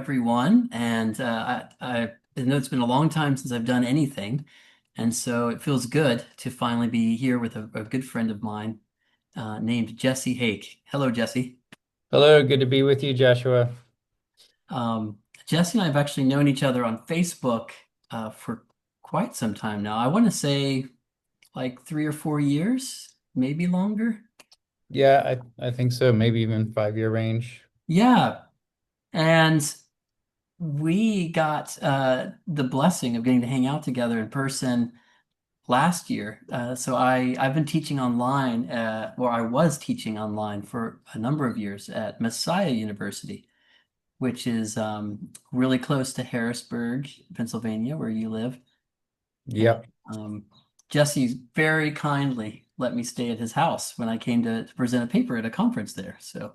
everyone. And I know it's been a long time since I've done anything. And so it feels good to finally be here with a good friend of mine named Jesse Hake. Hello, Jesse. Hello, good to be with you, Joshua. Jesse and I have actually known each other on Facebook for quite some time now. I want to say like 3 or 4 years, maybe longer. Yeah, I think so. Maybe even 5-year range. Yeah. And we got the blessing of getting to hang out together in person last year. So I've been teaching online, or I was teaching online for a number of years at Messiah University, which is really close to Harrisburg, Pennsylvania, where you live. And Yep, um, Jesse very kindly let me stay at his house when I came to present a paper at a conference there. So,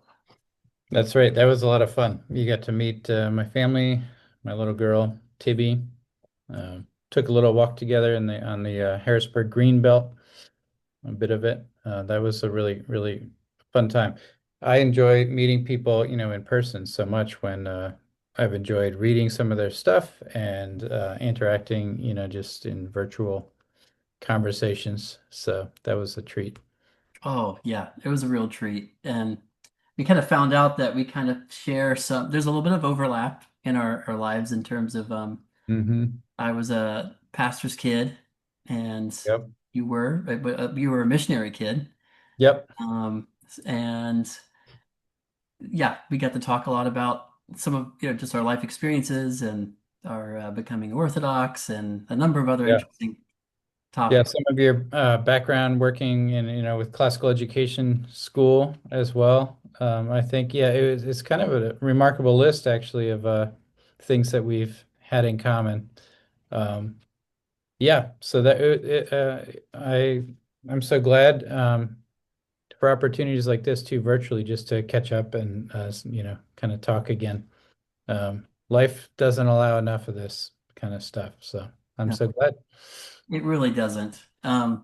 that's right. That was a lot of fun. You got to meet my family, my little girl, Tibby. Took a little walk together in the on the Harrisburg Green Belt, a bit of it. That was a really, really fun time. I enjoy meeting people, in person so much when I've enjoyed reading some of their stuff and interacting, just in virtual conversations. So that was a treat. oh yeah, it was a real treat. And we kind of found out that we kind of share there's a little bit of overlap in our lives in terms of Hmm. I was a pastor's kid and Yep. you were a missionary kid. Yep. Um, and yeah, we got to talk a lot about some of, just our life experiences and our becoming Orthodox and a number of other Yeah. interesting Yeah. topics. Some of your background working in, with classical education school as well. I think, yeah, it's kind of a remarkable list actually of things that we've had in common. Um, yeah. So I'm so glad for opportunities like this too, virtually, just to catch up and kind of talk again. Life doesn't allow enough of this kind of stuff, so I'm No, so glad. it really doesn't. And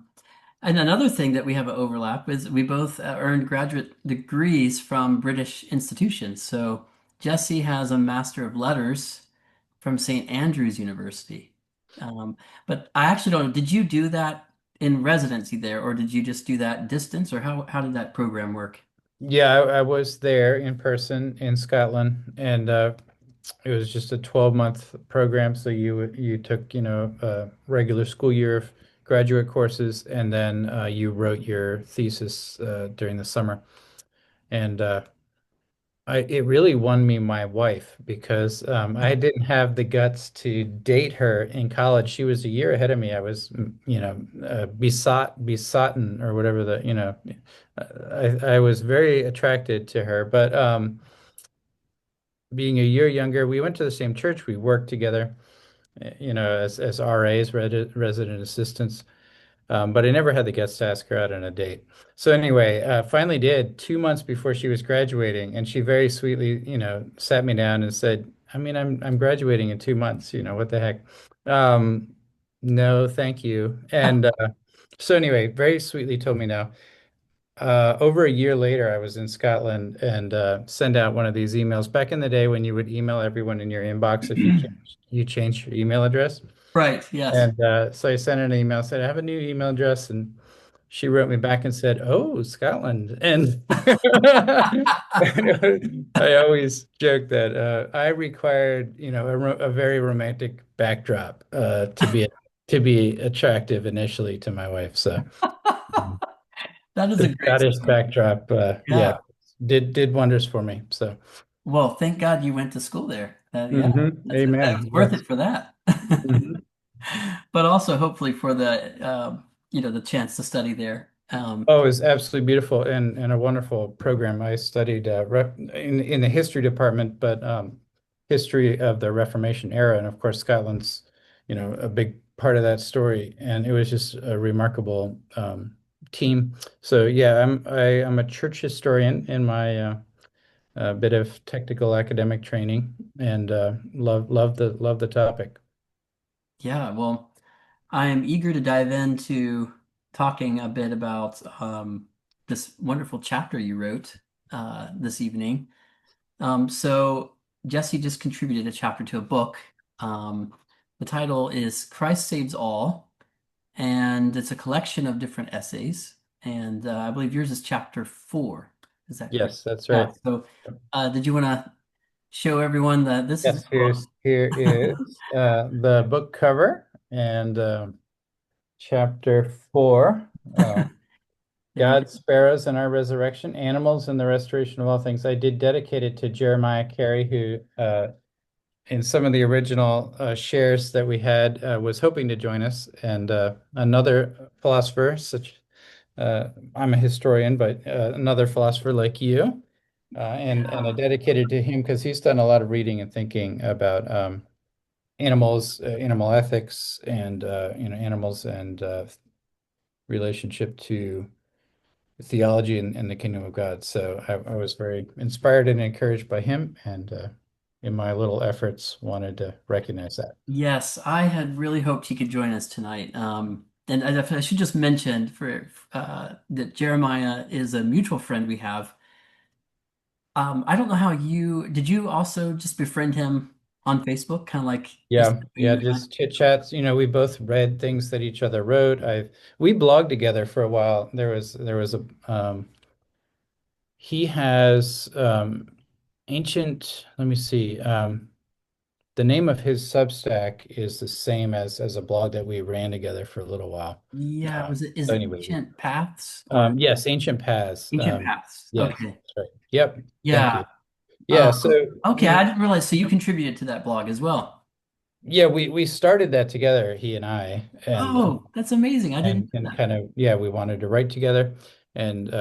another thing that we have an overlap is we both earned graduate degrees from British institutions. So Jesse has a Master of Letters from St. Andrew's University. Um, but I actually don't know, did you do that in residency there, or did you just do that distance, or how did that program work? Yeah, I was there in person in Scotland, and it was just a 12-month program. So you took, a regular school year of graduate courses, and then you wrote your thesis during the summer. And it really won me my wife because I didn't have the guts to date her in college. She was a year ahead of me. I was, besotten or whatever I was very attracted to her, but being a year younger, we went to the same church. We worked together, as RAs, resident assistants. But I never had the guts to ask her out on a date. So anyway, finally did 2 months before she was graduating, and she very sweetly, sat me down and said, "I mean, I'm graduating in 2 months. What the heck? Um, no, thank you." And so anyway, very sweetly told me no. Over a year later, I was in Scotland and sent out one of these emails. Back in the day, when you would email everyone in your inbox if you changed your email address. Right, yes. And so I sent her an email, said, I have a new email address. And she wrote me back and said, "Oh, Scotland." And I always joke that I required, a very romantic backdrop to be attractive initially to my wife. So That is a the great Scottish story. backdrop, yeah, Yeah. did wonders for me. So, Well, thank God you went to school there. Yeah, that's amen. worth it Yes. for that. Mhm. But also hopefully for the the chance to study there. Oh, it's absolutely beautiful and a wonderful program. I studied in the history department, but history of the Reformation era, and of course Scotland's, a big part of that story. And it was just a remarkable team. So yeah, I'm a church historian in my bit of technical academic training, and love the topic. Yeah, well, I am eager to dive into talking a bit about this wonderful chapter you wrote this evening. So Jesse just contributed a chapter to a book. Um, the title is Christ Saves All, and it's a collection of different essays. And I believe yours is chapter 4. Is that correct? Yes, that's Yeah. right. So, did you want to show everyone that this is Yes, the book? here is the book cover and chapter 4. There you God, Sparrows and Our Resurrection, Animals and the Restoration of All Things. I did dedicate it to Jeremiah Carey, who in some of the original shares that we had was hoping to join us, and another philosopher, such I'm a historian, but another philosopher like you, and I go. dedicated to him because he's done a lot of reading and thinking about animals, animal ethics, and animals and relationship to theology and the kingdom of God. So I was very inspired and encouraged by him, and in my little efforts, wanted to recognize that. Yes, I had really hoped he could join us tonight. And I should just mention that Jeremiah is a mutual friend we have. I don't know how you did you also just befriend him on Facebook, kind of like this Yeah, between yeah, you and I? just chit chats. We both read things that each other wrote. We blogged together for a while. There was a he has ancient. Let me see. The name of his Substack is the same as a blog that we ran together for a little while. Yeah, is So it anyway, Ancient Paths or yes, Ancient Paths. Ancient Paths? Yes, Okay. that's right. Yep. Thank Yeah. you. Yeah. So Okay, I didn't realize so you contributed to that blog as well. yeah, we started that together, he and I, and Oh, that's amazing. I didn't know that. kind of yeah, we wanted to write together, and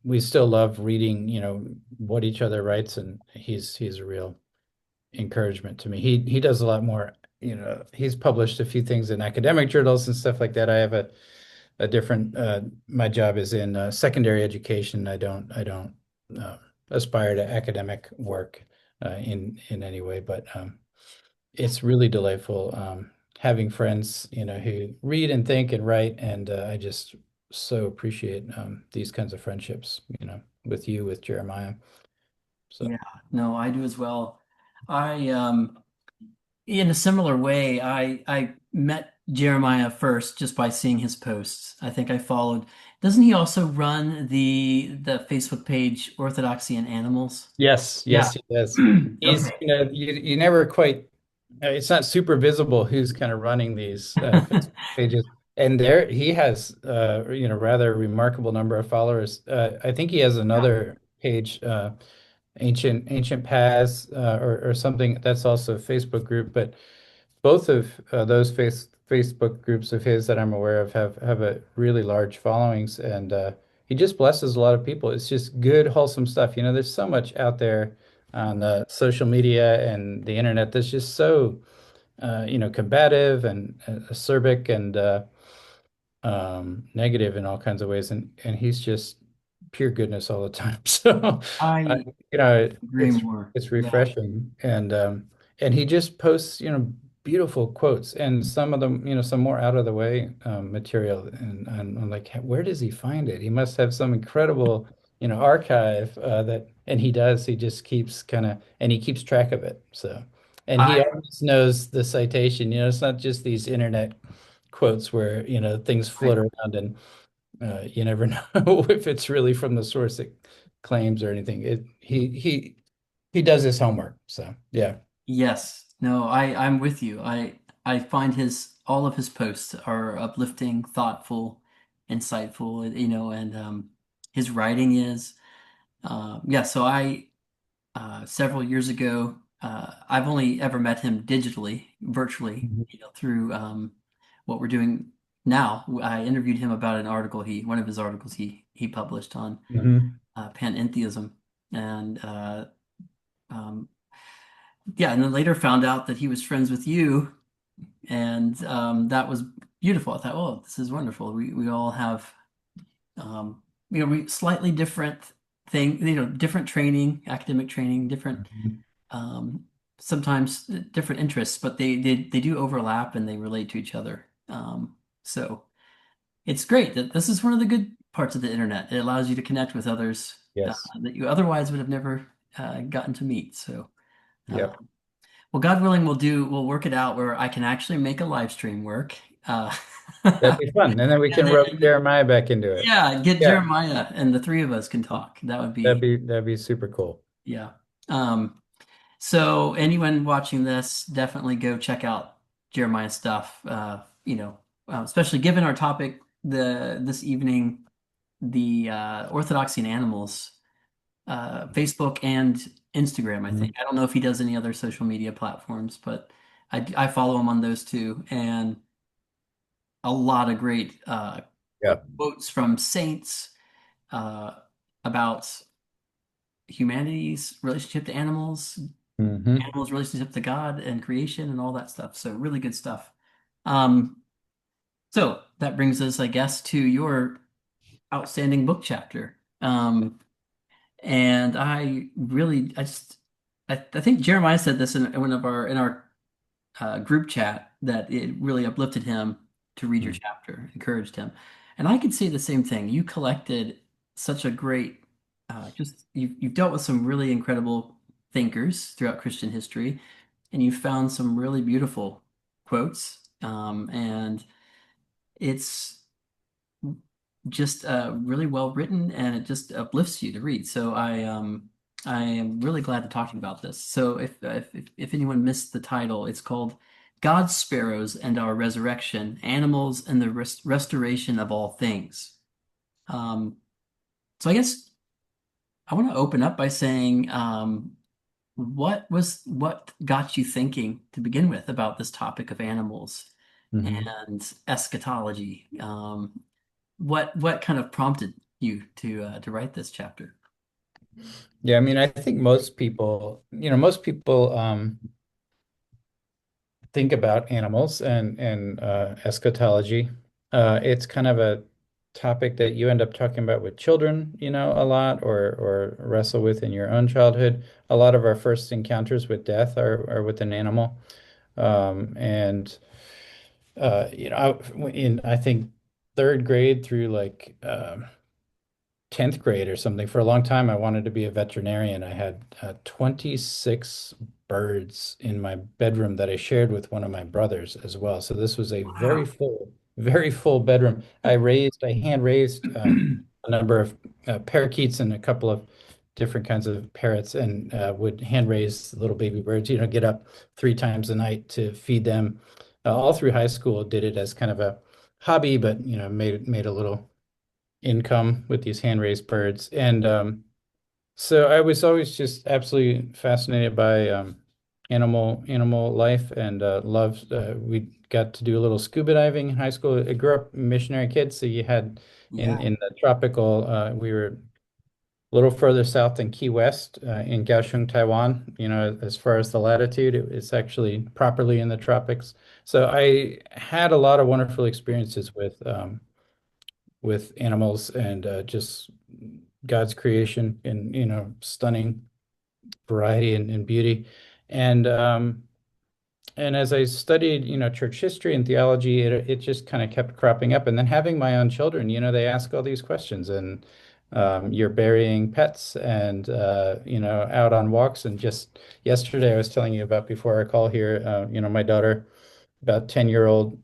we still love reading, what each other writes, and he's a real encouragement to me. He does a lot more. He's published a few things in academic journals and stuff like that. I have a different. My job is in secondary education. I don't uh, aspire to academic work in any way, but it's really delightful having friends, who read and think and write, and I just so appreciate these kinds of friendships, with you, with Jeremiah. So Yeah, no, I do as well. I in a similar way, I met Jeremiah first just by seeing his posts. I think I followed. Doesn't he also run the Facebook page Orthodoxy and Animals? yes, Yeah. yes, he does. He's, Okay. you never quite, it's not super visible who's kind of running these Facebook pages. And there he has, rather remarkable number of followers. I think he has Yeah. another page, Ancient Paths, or something. That's also a Facebook group. But both of those Facebook groups of his that I'm aware of have a really large followings, and he just blesses a lot of people. It's just good, wholesome stuff. There's so much out there on social media and the internet that's just so combative and acerbic and negative in all kinds of ways, and he's just pure goodness all the time. So, uh, I you know, agree it's more. it's Yeah. refreshing, and he just posts, beautiful quotes, and some of them, some more out of the way material, and I'm like, where does he find it? He must have some incredible, archive and he does. He just keeps and he keeps track of it. So, and he I always knows the citation. It's not just these internet quotes where things float I around and you never know if it's really from the source it claims or anything. He does his homework. So yeah. Yes. No, I'm with you. I find his all of his posts are uplifting, thoughtful, insightful, and his writing is yeah, so I several years ago, I've only ever met him digitally, virtually, Mhm. through what we're doing now. I interviewed him about one of his articles he published on Mhm. panentheism, and um, yeah, and then later found out that he was friends with you, and that was beautiful. I thought, oh, this is wonderful. We all have we slightly different different training, academic training, different Mhm. um, sometimes different interests, but they do overlap and they relate to each other. So it's great that this is one of the good parts of the internet. It allows you to connect with others Yes. that you otherwise would have never gotten to meet. So Uh, Yep. well, God willing, we'll work it out where I can actually make a live stream work. That'd be fun. And then we And can rope then, Jeremiah back into it. yeah, get Yeah, Jeremiah and the three of us can talk. That would be, that'd be super cool. yeah. Um, so anyone watching this, definitely go check out Jeremiah's stuff. Especially given our topic this evening, the Orthodoxy and Animals, Facebook and Instagram, I Mhm. think. I don't know if he does any other social media platforms, but I follow him on those two, and a lot of great Yeah. quotes from saints uh, about humanity's relationship to animals, Hmm. animals' relationship to God and creation, and all that stuff. So really good stuff. Um, so that brings us, I guess, to your outstanding book chapter. And I think Jeremiah said this in one of our in our group chat that it really uplifted him to read your chapter, encouraged him. And I could say the same thing. You collected such a great, you've dealt with some really incredible thinkers throughout Christian history, and you found some really beautiful quotes. And it's just really well written, and it just uplifts you to read. So I am really glad to talk about this. So if anyone missed the title, it's called God's Sparrows and Our Resurrection: Animals and the Restoration of All Things. Um, so I guess I want to open up by saying, what got you thinking to begin with about this topic of animals Hmm. and eschatology? What kind of prompted you to write this chapter? Yeah, I mean, I think most people think about animals and eschatology. It's kind of a topic that you end up talking about with children, a lot, or wrestle with in your own childhood. A lot of our first encounters with death are with an animal. And I think third grade through like 10th grade or something. For a long time, I wanted to be a veterinarian. I had 26 birds in my bedroom that I shared with one of my brothers as well. So this was a Wow. very full bedroom. I hand raised a number of parakeets and a couple of different kinds of parrots and would hand raise little baby birds, get up 3 times a night to feed them. All through high school, did it as kind of a hobby, but made a little income with these hand raised birds. And so I was always just absolutely fascinated by animal life and loved. We got to do a little scuba diving in high school. I grew up missionary kid, so you had Yeah. in the tropical. We were a little further south than Key West in Kaohsiung, Taiwan. As far as the latitude, it's actually properly in the tropics. So I had a lot of wonderful experiences with animals and just God's creation in stunning variety and beauty. And and as I studied, church history and theology, it just kind of kept cropping up. And then having my own children, they ask all these questions, and you're burying pets and out on walks. And just yesterday, I was telling you about before our call here, my daughter, about 10-year-old,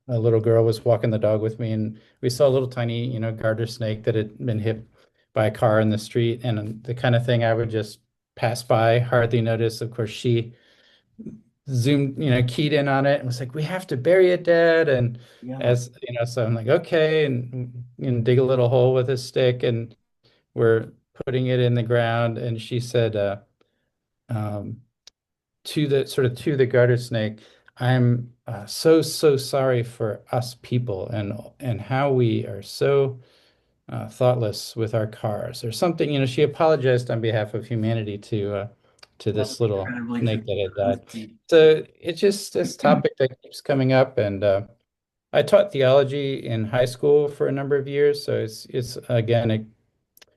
a little girl was walking the dog with me, and we saw a little tiny, garter snake that had been hit by a car in the street, and the kind of thing I would just pass by, hardly notice. Of course, she zoomed, keyed in on it and was like, "We have to bury it, Dad." And Yeah. as so I'm like, "Okay," and dig a little hole with a stick, and we're putting it in the ground. And she said, um, to the garter snake, I'm so sorry for us people and how we are so thoughtless with our cars or something. She apologized on behalf of humanity to That's this little incredibly snake that touching. had That's died. deep. So it's just this topic that keeps coming up, and I taught theology in high school for a number of years, so it's again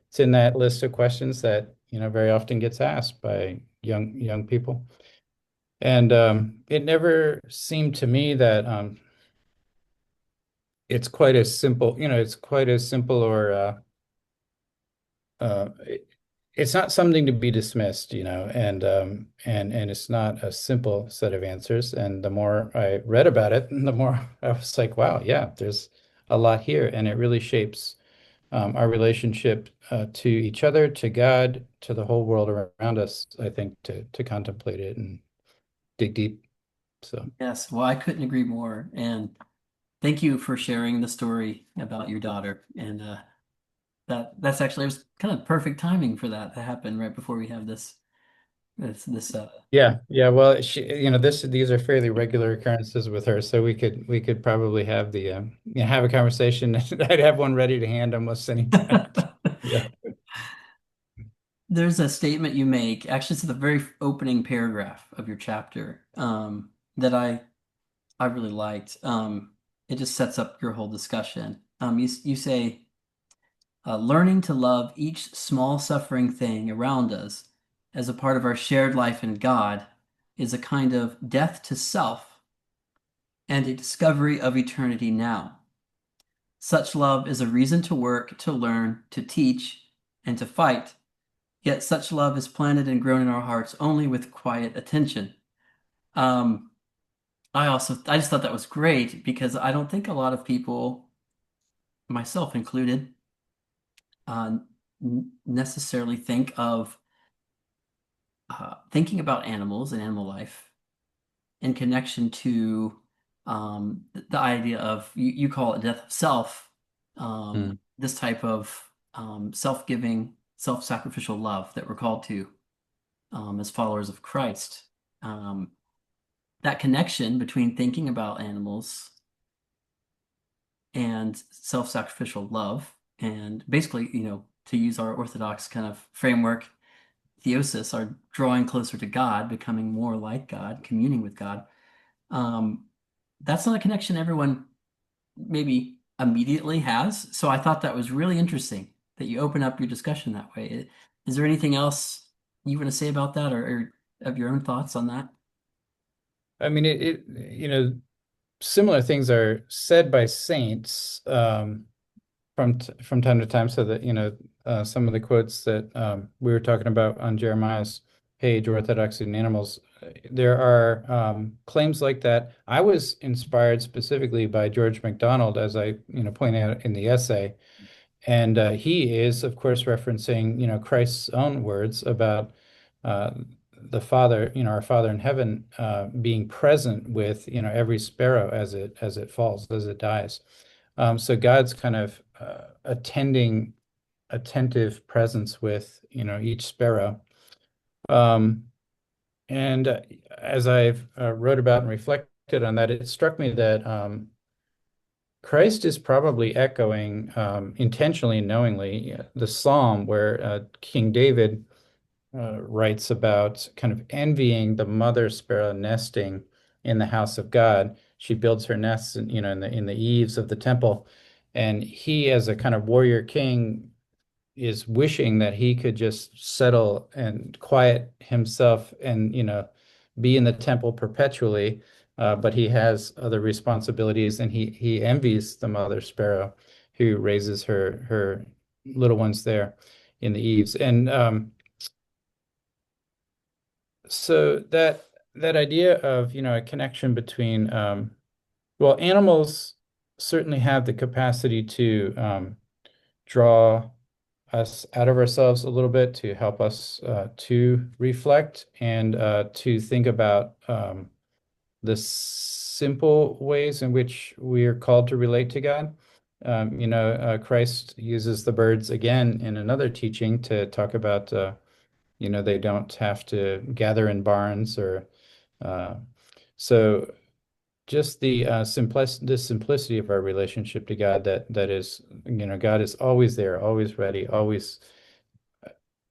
it's in that list of questions that very often gets asked by young people. And it never seemed to me that it's quite as simple, it's quite as simple or uh, it's not something to be dismissed, and it's not a simple set of answers. And the more I read about it, the more I was like, wow, yeah, there's a lot here, and it really shapes our relationship to each other, to God, to the whole world around us. I think to contemplate it and dig deep. So Yes, well, I couldn't agree more. And thank you for sharing the story about your daughter. And that's actually it was kind of perfect timing for that to happen right before we have this. yeah, yeah. Well, these are fairly regular occurrences with her, so we could probably have have a conversation. I'd have one ready to hand almost anytime. Yeah. There's a statement you make, actually, it's the very opening paragraph of your chapter, that I really liked. It just sets up your whole discussion. You say, learning to love each small suffering thing around us as a part of our shared life in God is a kind of death to self and a discovery of eternity now. Such love is a reason to work, to learn, to teach, and to fight. Yet such love is planted and grown in our hearts only with quiet attention. Um, I just thought that was great because I don't think a lot of people, myself included, uh, necessarily think of thinking about animals and animal life in connection to the idea of you call it death of self, Mm. this type of self-giving, self-sacrificial love that we're called to as followers of Christ. Um, that connection between thinking about animals and self-sacrificial love, and basically, to use our Orthodox kind of framework, theosis, our drawing closer to God, becoming more like God, communing with God. Um, that's not a connection everyone maybe immediately has. So I thought that was really interesting that you open up your discussion that way. Is there anything else you want to say about that, or have your own thoughts on that? I mean, similar things are said by saints from time to time. So that some of the quotes that we were talking about on Jeremiah's page, Orthodoxy and Animals, there are claims like that. I was inspired specifically by George MacDonald, as I point out in the essay, and he is, of course, referencing Christ's own words about uh, the Father, our Father in heaven, being present with every sparrow as it falls, as it dies. So God's kind of attentive presence with each sparrow. Um, and as I've wrote about and reflected on that, it struck me that Christ is probably echoing intentionally and knowingly the Psalm where King David writes about kind of envying the mother sparrow nesting in the house of God. She builds her nests in the eaves of the temple, and he, as a kind of warrior king, is wishing that he could just settle and quiet himself and be in the temple perpetually. But he has other responsibilities, and he envies the mother sparrow who raises her little ones there in the eaves. And so that idea of a connection between well, animals certainly have the capacity to draw us out of ourselves a little bit, to help us to reflect and to think about the simple ways in which we are called to relate to God. Christ uses the birds again in another teaching to talk about they don't have to gather in barns or uh, so just the simplicity of our relationship to God, that is, God is always there, always ready, always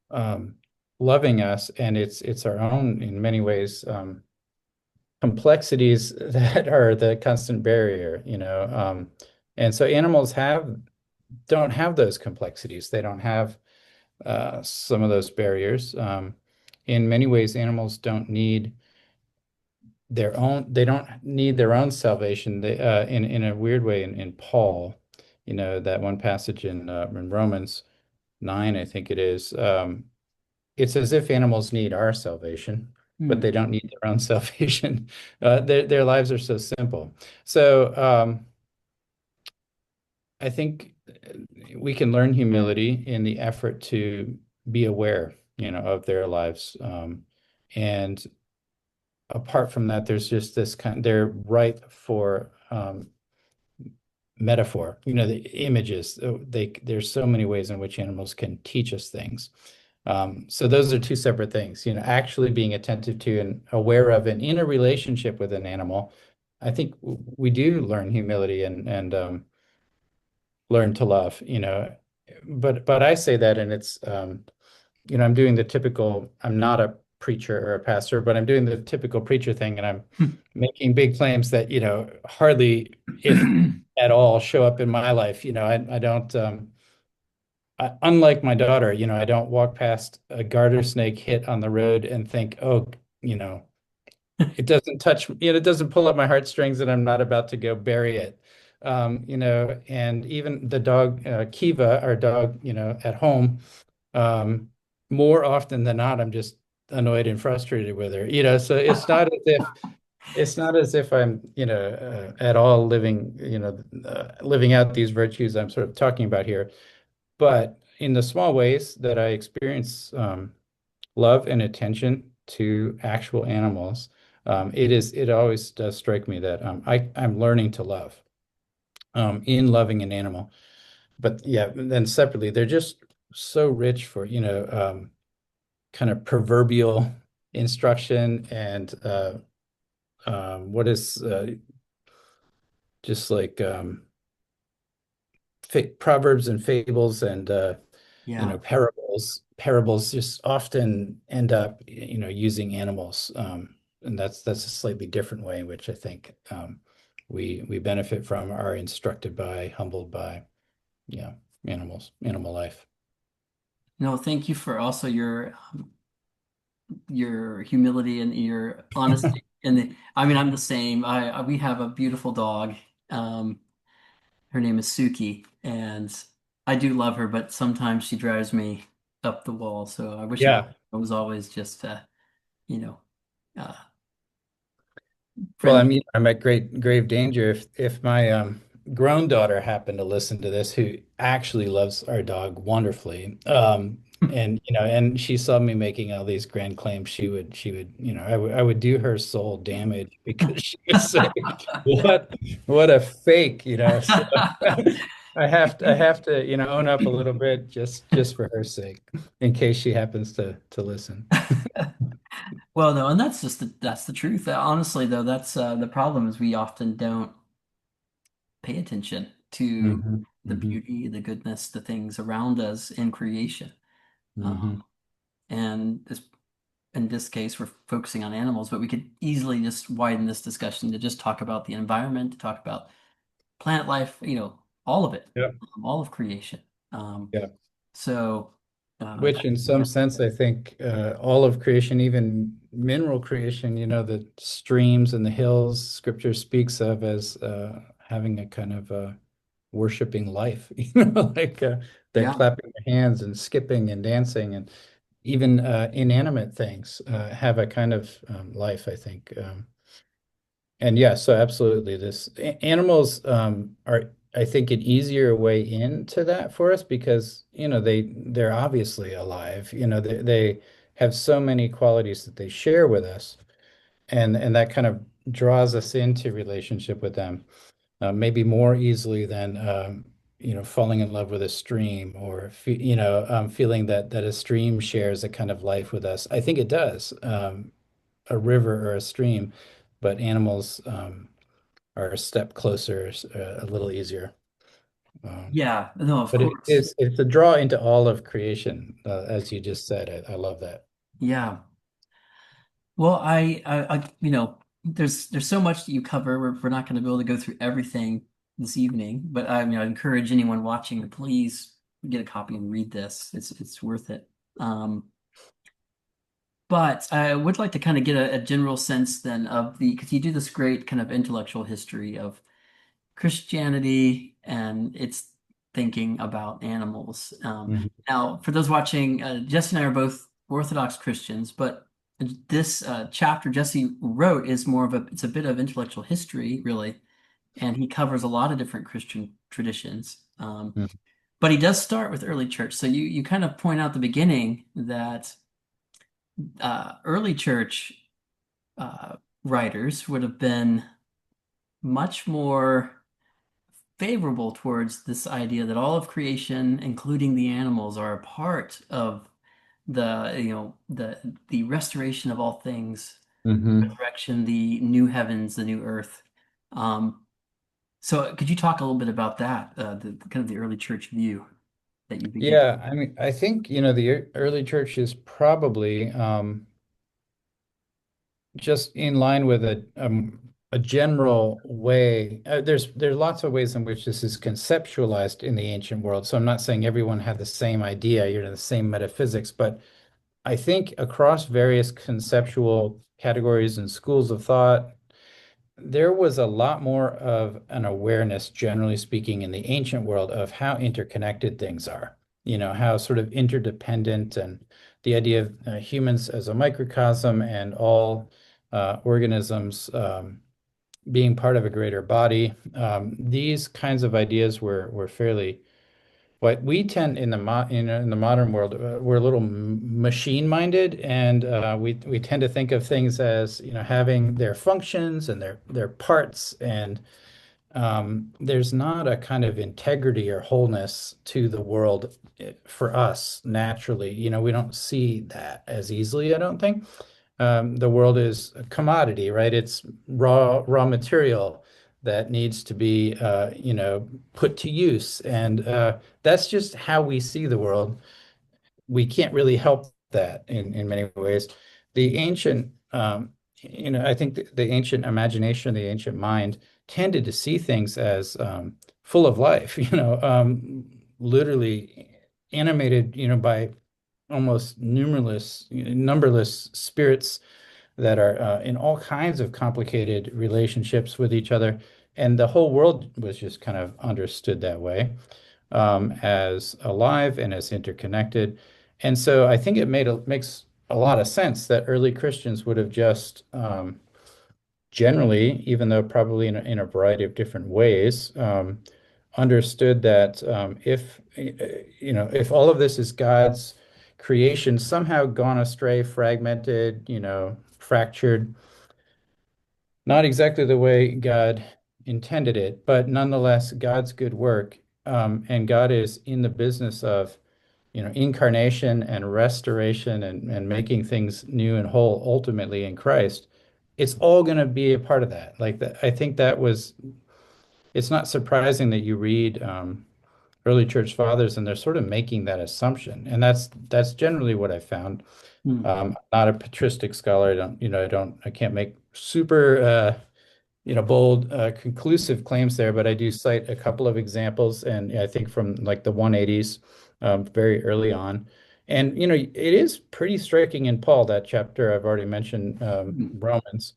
um, loving us, and it's our own, in many ways, complexities that are the constant barrier. And so animals don't have those complexities. They don't have some of those barriers. In many ways, animals they don't need their own salvation. They in a weird way, in Paul, that one passage in Romans 9, I think it is. it's as if animals need our salvation, but Hmm. they don't need their own salvation. Their lives are so simple. So I think we can learn humility in the effort to be aware, of their lives. And apart from that, there's just this they're ripe for metaphor, the images. There's so many ways in which animals can teach us things. So those are two separate things, actually being attentive to and aware of and in a relationship with an animal. I think we do learn humility and learn to love, but I say that, and it's I'm doing the typical, I'm not a preacher or a pastor, but I'm doing the typical preacher thing, and I'm making big claims that, hardly, if at all, show up in my life. I don't, unlike my daughter, I don't walk past a garter snake hit on the road and think, oh, you know, it doesn't touch, it doesn't pull up my heartstrings and I'm not about to go bury it. And even the dog, Kiva, our dog, at home, um, more often than not, I'm just annoyed and frustrated with her. So it's not as if I'm, at all living, living out these virtues I'm sort of talking about here. But in the small ways that I experience love and attention to actual animals, it always does strike me that I'm learning to love in loving an animal. But yeah, then separately, they're just so rich for, kind of proverbial instruction and what is just like proverbs and fables and Yeah. parables just often end up using animals, and that's a slightly different way in which I think we benefit from, are instructed by, humbled by, yeah, animal life. No, thank you for also your humility and your honesty. And I mean, I'm the same. We have a beautiful dog. Um, Her name is Suki, and I do love her, but sometimes she drives me up the wall. So I wish Yeah. it was always just, you know, uh, Well, friendly. I'm at great grave danger if my grown daughter happened to listen to this, who actually loves our dog wonderfully. And and she saw me making all these grand claims, she would, I would do her soul damage because she would say, what a fake, So I have to, own up a little bit just for her sake, in case she happens to listen. Well, no, and that's the truth. Honestly, though, that's the problem is we often don't pay attention to Hmm. the Hmm. beauty, the goodness, the things around us in creation. Hmm. And in this case, we're focusing on animals, but we could easily just widen this discussion to just talk about the environment, to talk about plant life, all of it, Yeah. all of creation. Um, Yeah. so, Which, in some yeah, sense, I think all of creation, even mineral creation, the streams and the hills, Scripture speaks of as having a kind of worshiping life, like they're yeah, clapping their hands and skipping and dancing, and even inanimate things have a kind of life, I think. And yeah, so absolutely, animals are, I think, an easier way into that for us because they're obviously alive. They have so many qualities that they share with us, and that kind of draws us into relationship with them, maybe more easily than falling in love with a stream, or feeling that a stream shares a kind of life with us. I think it does, a river or a stream, but animals. Are a step closer, a little easier. Um, yeah, no, of but course. it's a draw into all of creation, as you just said. I love that. Yeah. Well, there's so much that you cover. We're not going to be able to go through everything this evening, but I encourage anyone watching to please get a copy and read this. It's worth it. Um, but I would like to kind of get a general sense then of because you do this great kind of intellectual history of Christianity and its thinking about animals. Mhm. Now, for those watching, Jesse and I are both Orthodox Christians, but this chapter Jesse wrote is more of it's a bit of intellectual history, really, and he covers a lot of different Christian traditions. Mhm. But he does start with early church. So you kind of point out the beginning that early church writers would have been much more favorable towards this idea that all of creation, including the animals, are a part of the restoration of all things, Hmm. resurrection, the new heavens, the new earth. Um, so could you talk a little bit about that, the kind of the early church view that you begin? Yeah, I mean, I think, the early church is probably just in line with a general way. There's lots of ways in which this is conceptualized in the ancient world. So I'm not saying everyone had the same idea, the same metaphysics, but I think across various conceptual categories and schools of thought, there was a lot more of an awareness, generally speaking, in the ancient world of how interconnected things are, how sort of interdependent, and the idea of humans as a microcosm and all organisms being part of a greater body. These kinds of ideas were fairly what we tend in the in the modern world, we're a little machine-minded, and we tend to think of things as having their functions and their parts, and there's not a kind of integrity or wholeness to the world for us naturally. We don't see that as easily, I don't think. The world is a commodity, right? It's raw material that needs to be put to use, and that's just how we see the world. We can't really help that in many ways. The ancient, I think the ancient imagination, the ancient mind tended to see things as full of life, literally animated, by almost numberless spirits that are in all kinds of complicated relationships with each other. And the whole world was just kind of understood that way, as alive and as interconnected. And so I think makes a lot of sense that early Christians would have just generally, even though probably in a variety of different ways, understood that if all of this is God's creation, somehow gone astray, fragmented, fractured, not exactly the way God intended it, but nonetheless God's good work. And God is in the business of, incarnation and restoration, and making things new and whole ultimately in Christ. It's all going to be a part of that. Like that, I think it's not surprising that you read early church fathers and they're sort of making that assumption. And that's generally what I found. Hmm. I'm not a patristic scholar. I can't make super bold, conclusive claims there, but I do cite a couple of examples, and I think from like the 180s, very early on. And, it is pretty striking in Paul, that chapter I've already mentioned, Hmm. Romans.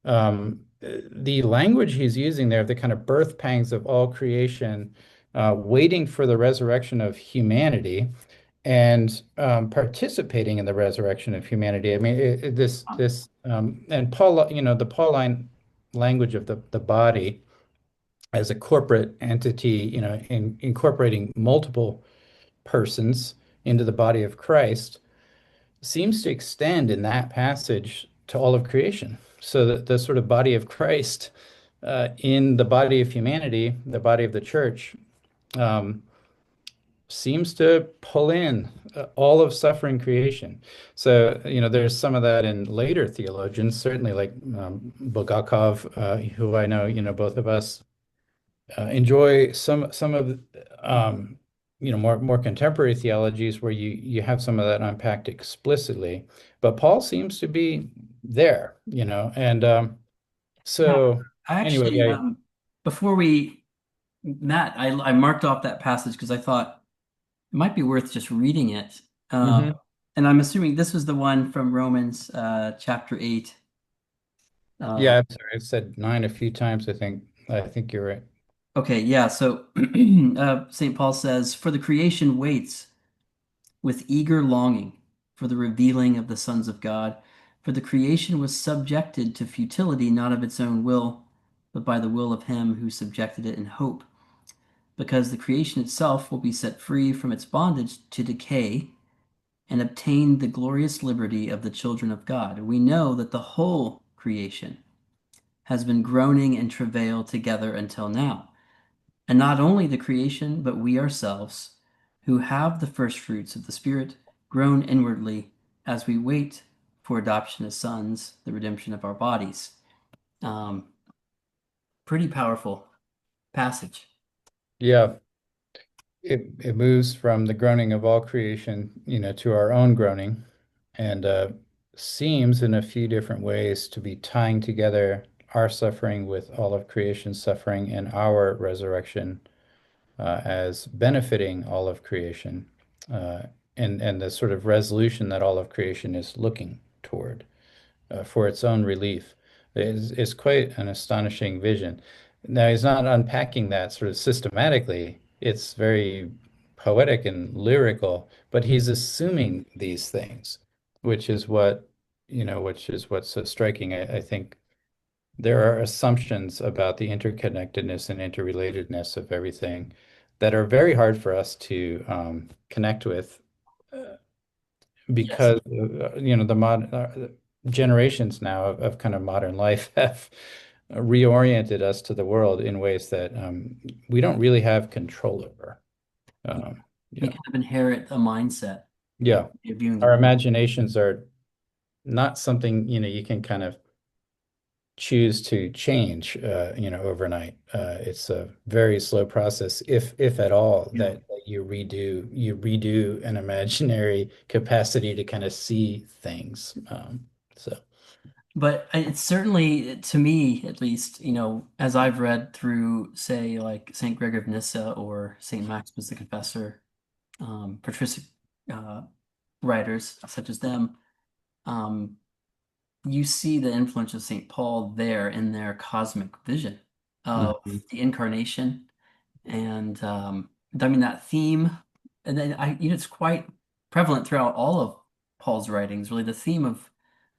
The language he's using there, the kind of birth pangs of all creation, waiting for the resurrection of humanity, and participating in the resurrection of humanity. I mean, and Paul, the Pauline language of the body as a corporate entity, incorporating multiple persons into the body of Christ, seems to extend in that passage to all of creation. So that the sort of body of Christ in the body of humanity, the body of the church, um, seems to pull in all of suffering creation. So, there's some of that in later theologians, certainly like Bulgakov, who I know, both of us enjoy some of more contemporary theologies where you have some of that unpacked explicitly. But Paul seems to be there, and Yeah, so I anyway, actually, yeah. before we Matt, I marked off that passage because I thought it might be worth just reading it. Hmm. And I'm assuming this was the one from Romans chapter 8. Uh, Yeah, I'm sorry, I've said nine a few times, I think you're right. okay, yeah. So St. Paul says, "For the creation waits with eager longing for the revealing of the sons of God. For the creation was subjected to futility, not of its own will, but by the will of him who subjected it in hope, because the creation itself will be set free from its bondage to decay and obtain the glorious liberty of the children of God. We know that the whole creation has been groaning in travail together until now. And not only the creation, but we ourselves, who have the first fruits of the Spirit, groan inwardly as we wait for adoption as sons, the redemption of our bodies. Um, Pretty powerful passage. Yeah, it moves from the groaning of all creation, to our own groaning, and seems in a few different ways to be tying together our suffering with all of creation's suffering and our resurrection as benefiting all of creation, uh, and the sort of resolution that all of creation is looking toward for its own relief is quite an astonishing vision. Now, he's not unpacking that sort of systematically. It's very poetic and lyrical, but he's assuming these things, which is what's so striking. I think there are assumptions about the interconnectedness and interrelatedness of everything that are very hard for us to connect with Yes. because the mod generations now of kind of modern life have reoriented us to the world in ways that we don't really have control over. Um, We yeah, kind of inherit a mindset yeah. of viewing the Our world. imaginations are not something you can kind of choose to change overnight. It's a very slow process, if at all, Yeah. that you redo an imaginary capacity to kind of see things. So But it's certainly, to me at least, as I've read through, say, like St. Gregory of Nyssa or St. Maximus the Confessor, patristic uh, writers such as them, um, you see the influence of St. Paul there in their cosmic vision of mhm. the incarnation. And I mean, that theme, and then it's quite prevalent throughout all of Paul's writings, really, the theme of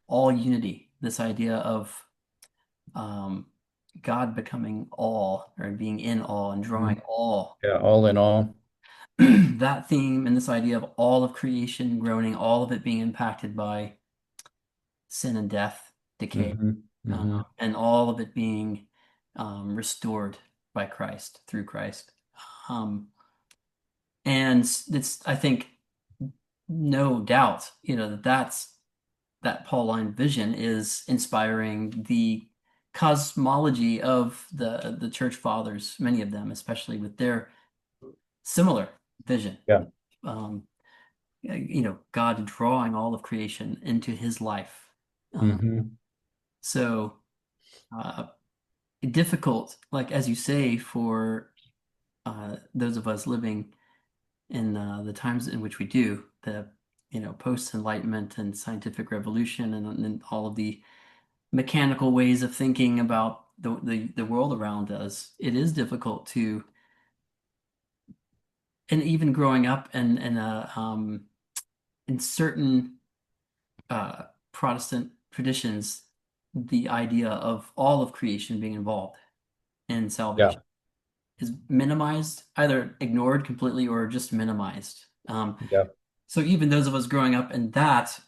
all unity, this idea of um, God becoming all or being in all and Mhm. drawing all. Yeah, all in all. That theme and this idea of all of creation groaning, all of it being impacted by sin and death, decay, Hmm. Hmm. and all of it being restored by Christ, through Christ. Um, and it's, I think, no doubt, that Pauline vision is inspiring the cosmology of the church fathers, many of them, especially with their similar vision. Yeah. Um, God drawing all of creation into his life. Uh, Hmm. so uh, difficult, like as you say, for those of us living in the times in which we do, the post-enlightenment and scientific revolution and all of the mechanical ways of thinking about the world around us, it is difficult to, and even growing up in certain uh, Protestant traditions, the idea of all of creation being involved in Yeah. salvation is minimized, either ignored completely or just minimized. Yeah. So even those of us growing up in that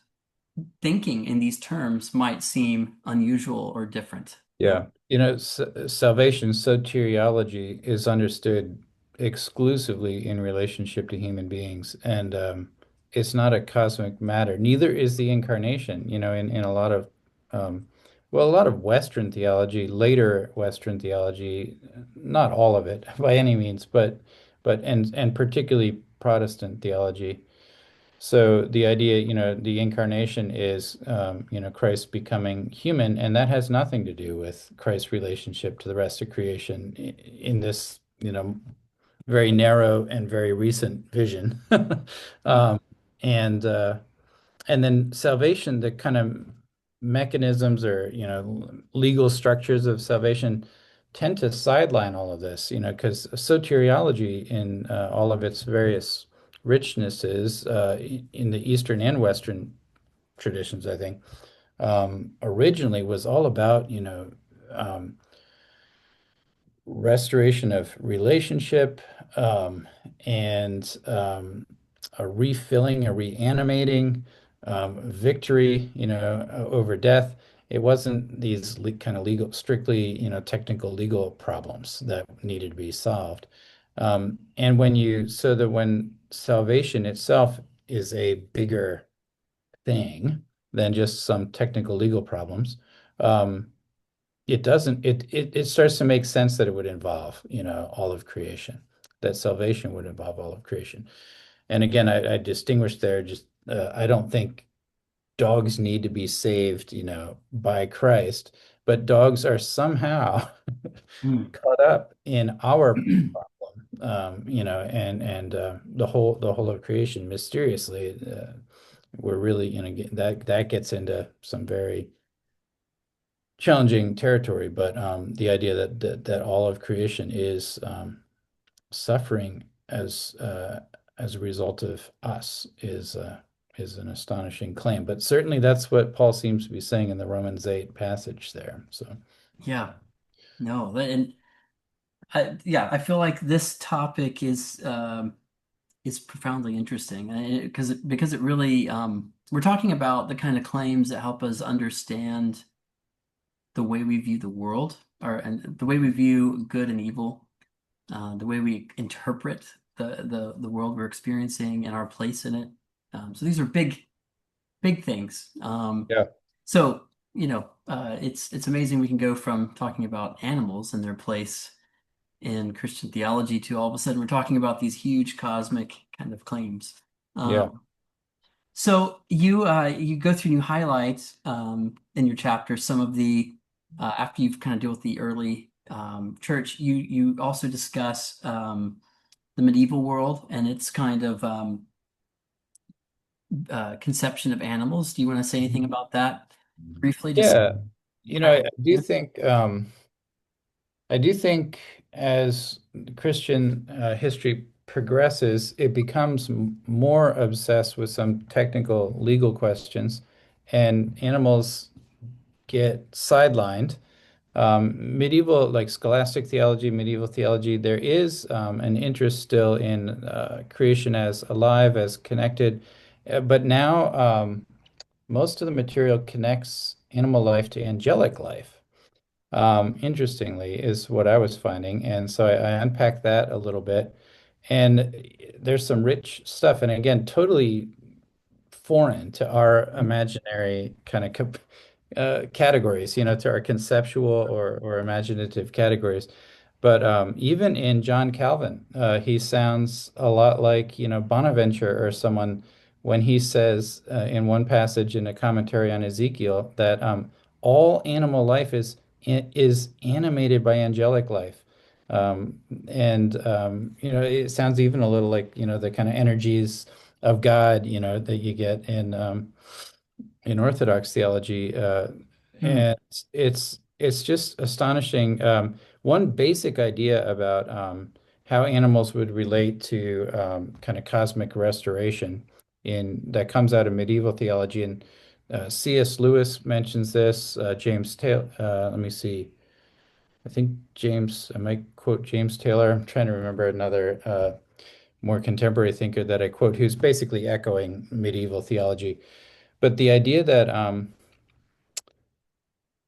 thinking in these terms might seem unusual or different. Yeah. Salvation, soteriology, is understood exclusively in relationship to human beings, and it's not a cosmic matter. Neither is the incarnation. In a lot of, a lot of Western theology, later Western theology, not all of it by any means, but particularly Protestant theology. So the idea, the incarnation is, Christ becoming human, and that has nothing to do with Christ's relationship to the rest of creation in this, very narrow and very recent vision. Yeah. Um, and then salvation, the kind of mechanisms or, legal structures of salvation tend to sideline all of this, because soteriology in all of its various richnesses in the Eastern and Western traditions, I think, originally was all about, um, restoration of relationship, and a refilling, a reanimating, victory, over death. It wasn't these le kind of legal, strictly, technical legal problems that needed to be solved. And so that when salvation itself is a bigger thing than just some technical legal problems, um, it starts to make sense that it would involve, all of creation, that salvation would involve all of creation. And again, I distinguish there just I don't think dogs need to be saved, by Christ, but dogs are somehow Mm. caught up in our problem, the whole of creation mysteriously. We're really, that gets into some very challenging territory, but the idea that all of creation is suffering as a result of us is an astonishing claim. But certainly that's what Paul seems to be saying in the Romans 8 passage there. So Yeah, no, and yeah, I feel like this topic is profoundly interesting because it really we're talking about the kind of claims that help us understand the way we view the world or and the way we view good and evil, the way we interpret the world we're experiencing and our place in it. So these are big things. yeah, So it's amazing we can go from talking about animals and their place in Christian theology to all of a sudden we're talking about these huge cosmic kind of claims. yeah. Um, so you go through and you highlight in your chapter some of the after you've kind of dealt with the early church, you also discuss the medieval world and its kind of conception of animals. Do you want to say anything about that briefly? Just Yeah, kind I do think as Christian history progresses, it becomes more obsessed with some technical legal questions, and animals get sidelined. Medieval, like scholastic theology, medieval theology, there is an interest still in creation as alive, as connected. But now most of the material connects animal life to angelic life. Interestingly, is what I was finding. And so I unpacked that a little bit. And there's some rich stuff. And again, totally foreign to our imaginary kind of categories, to our conceptual or imaginative categories. But even in John Calvin, he sounds a lot like, Bonaventure or someone when he says in one passage in a commentary on Ezekiel that all animal life is animated by angelic life. And it sounds even a little like, the kind of energies of God, that you get in Orthodox theology, of. and it's just astonishing. One basic idea about how animals would relate to kind of cosmic restoration in that comes out of medieval theology, and C.S. Lewis mentions this. James Taylor, let me see. I think I might quote James Taylor. I'm trying to remember another more contemporary thinker that I quote who's basically echoing medieval theology. But the idea that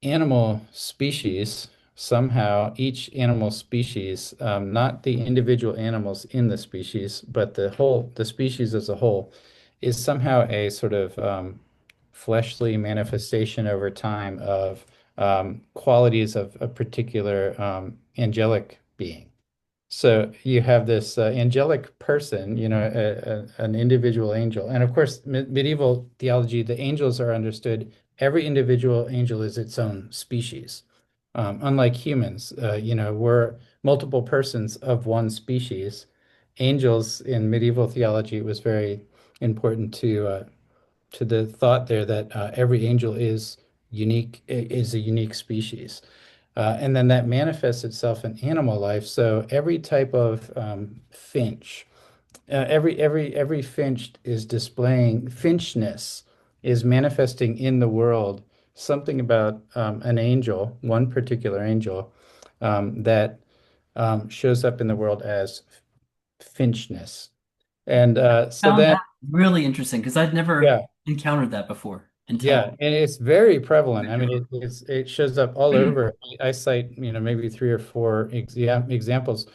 animal species, somehow each animal species, not the individual animals in the species, but the species as a whole, is somehow a sort of fleshly manifestation over time of qualities of a particular angelic being. So you have this angelic person, an individual angel. And of course, medieval theology, the angels are understood. Every individual angel is its own species. Unlike humans, we're multiple persons of one species. Angels in medieval theology, it was very important to the thought there that every angel is unique, is a unique species. And then that manifests itself in animal life. So every type of finch, every finch is displaying finchness is manifesting in the world something about an angel, one particular angel, that shows up in the world as finchness. And so Found then, that really interesting because I'd never yeah, encountered that before yeah, until and it's very prevalent. I mean, Vancouver. it shows up all over. I cite, maybe three or four examples,